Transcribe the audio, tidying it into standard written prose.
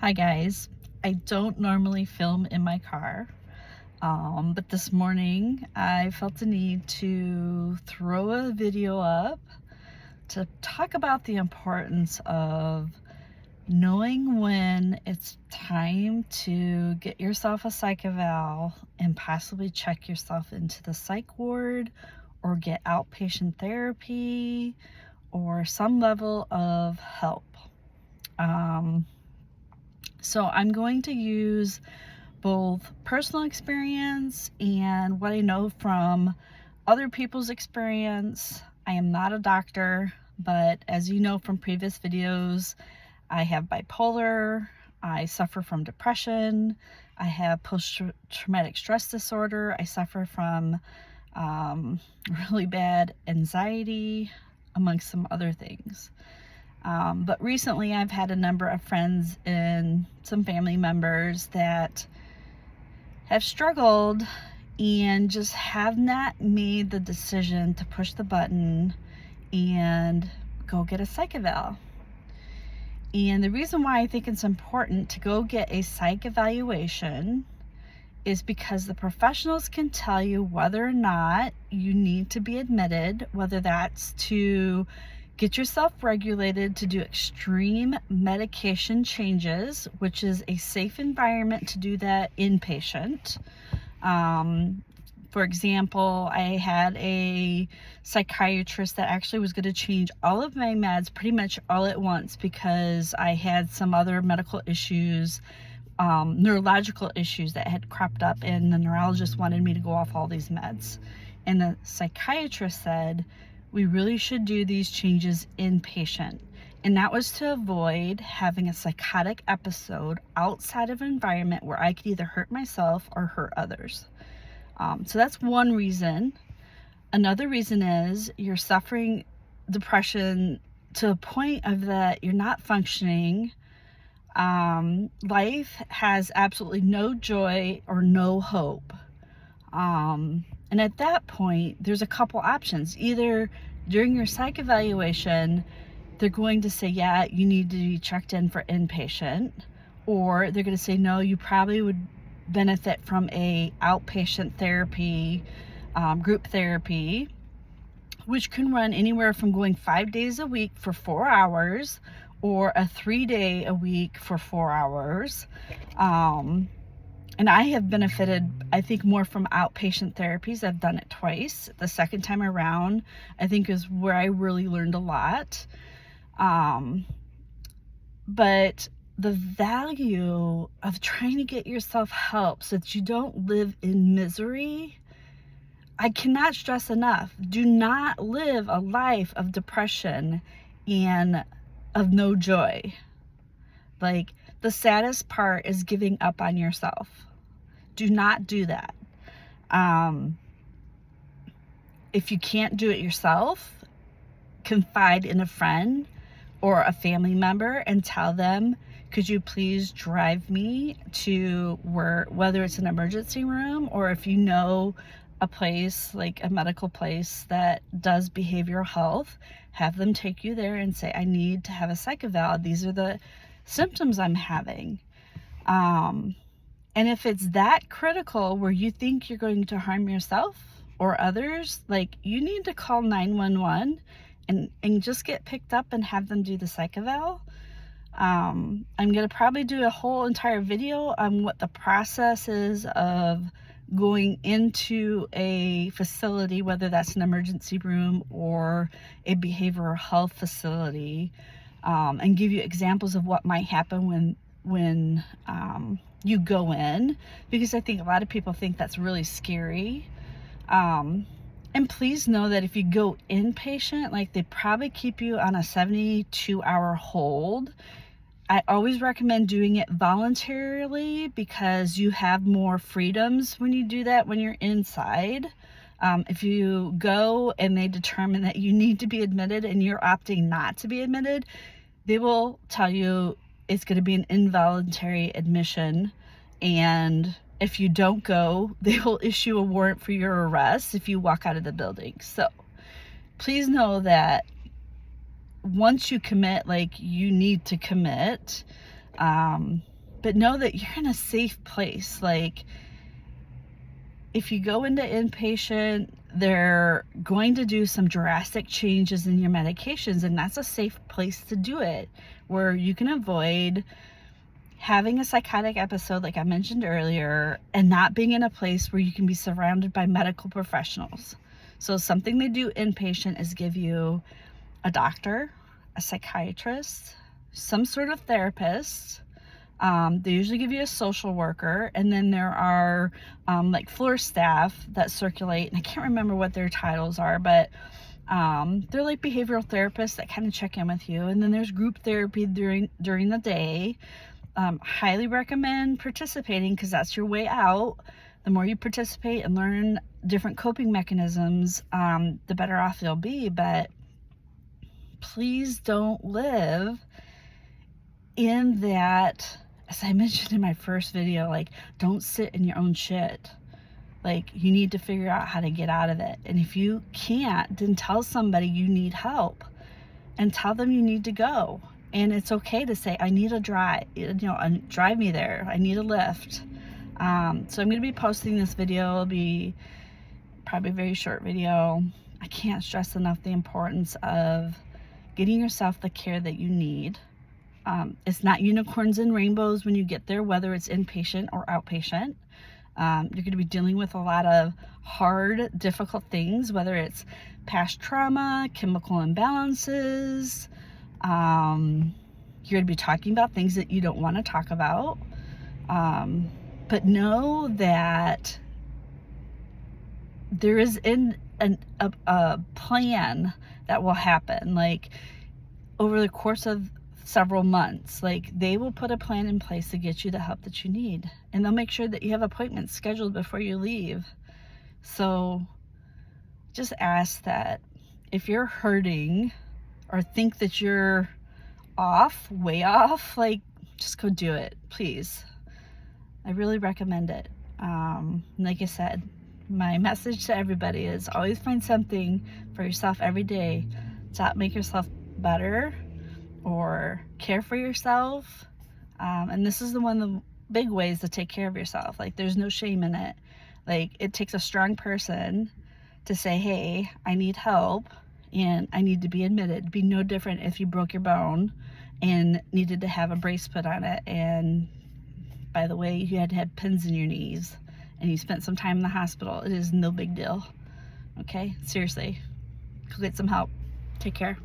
Hi guys, I don't normally film in my car, but this morning I felt the need to throw a video up to talk about the importance of knowing when it's time to get yourself a psych eval and possibly check yourself into the psych ward or get outpatient therapy or some level of help. So I'm going to use both personal experience and what I know from other people's experience. I am not a doctor, but as you know from previous videos, I have bipolar, I suffer from depression, I have post-traumatic stress disorder, I suffer from really bad anxiety, amongst some other things. But recently I've had a number of friends and some family members that have struggled and just have not made the decision to push the button and go get a psych eval. And the reason why I think it's important to go get a psych evaluation is because the professionals can tell you whether or not you need to be admitted, whether that's to get yourself regulated to do extreme medication changes, which is a safe environment to do that inpatient. For example, I had a psychiatrist that actually was going to change all of my meds pretty much all at once because I had some other medical issues, neurological issues that had cropped up, and the neurologist wanted me to go off all these meds. And the psychiatrist said, we really should do these changes inpatient. And that was to avoid having a psychotic episode outside of an environment where I could either hurt myself or hurt others. So that's one reason. Another reason is you're suffering depression to a point of that you're not functioning. Life has absolutely no joy or no hope. And at that point, there's a couple options. Either during your psych evaluation, they're going to say, yeah, you need to be checked in for inpatient, or they're going to say, no, you probably would benefit from a outpatient therapy, group therapy, which can run anywhere from going 5 days a week for 4 hours or a 3-day a week for 4 hours. And I have benefited, I think, more from outpatient therapies. I've done it twice. The second time around, I think, is where I really learned a lot. But the value of trying to get yourself help so that you don't live in misery, I cannot stress enough. Do not live a life of depression and of no joy. Like, the saddest part is giving up on yourself. Do not do that. If you can't do it yourself, confide in a friend or a family member and tell them, could you please drive me to whether it's an emergency room or if you know a place, like a medical place that does behavioral health, have them take you there and say, I need to have a psych eval. These are the symptoms I'm having. And if it's that critical where you think you're going to harm yourself or others, like, you need to call 911 and just get picked up and have them do the psych eval. I'm going to probably do a whole entire video on what the process is of going into a facility, whether that's an emergency room or a behavioral health facility, and give you examples of what might happen when you go in, because I think a lot of people think that's really scary. And please know that if you go inpatient, like, they probably keep you on a 72-hour hold. I always recommend doing it voluntarily because you have more freedoms when you do that when you're inside. If you go and they determine that you need to be admitted and you're opting not to be admitted, they will tell you it's going to be an involuntary admission, and if you don't go, they will issue a warrant for your arrest if you walk out of the building. So please know that once you commit, like, you need to commit. But know that you're in a safe place. Like, if you go into inpatient, they're going to do some drastic changes in your medications, and that's a safe place to do it, where you can avoid having a psychotic episode like I mentioned earlier, and not being in a place where you can be surrounded by medical professionals. So something they do inpatient is give you a doctor, a psychiatrist, some sort of therapist. They usually give you a social worker, and then there are like floor staff that circulate, and I can't remember what their titles are, but they're like behavioral therapists that kind of check in with you. And then there's group therapy during the day. Highly recommend participating, because that's your way out. The more you participate and learn different coping mechanisms, the better off you'll be. But please don't live in that, as I mentioned in my first video, like, don't sit in your own shit. Like, you need to figure out how to get out of it. And if you can't, then tell somebody you need help, and tell them you need to go. And it's okay to say, I need a drive, drive me there. I need a lift. So I'm going to be posting this video. It'll be probably a very short video. I can't stress enough the importance of getting yourself the care that you need. It's not unicorns and rainbows when you get there, whether it's inpatient or outpatient. You're going to be dealing with a lot of hard, difficult things, whether it's past trauma, chemical imbalances. You're going to be talking about things that you don't want to talk about. But know that there is a plan that will happen, like, over the course of several months. Like, they will put a plan in place to get you the help that you need, and they'll make sure that you have appointments scheduled before you leave. So just ask that if you're hurting or think that you're way off, like, just go do it, please. I really recommend it. Like I said, my message to everybody is always find something for yourself every day to make yourself better or care for yourself. And this is one of the big ways to take care of yourself. Like, there's no shame in it. Like, it takes a strong person to say, hey, I need help and I need to be admitted. It'd be no different if you broke your bone and needed to have a brace put on it, and by the way, you had to have pins in your knees and you spent some time in the hospital. It is no big deal. Okay? Seriously. Go get some help. Take care.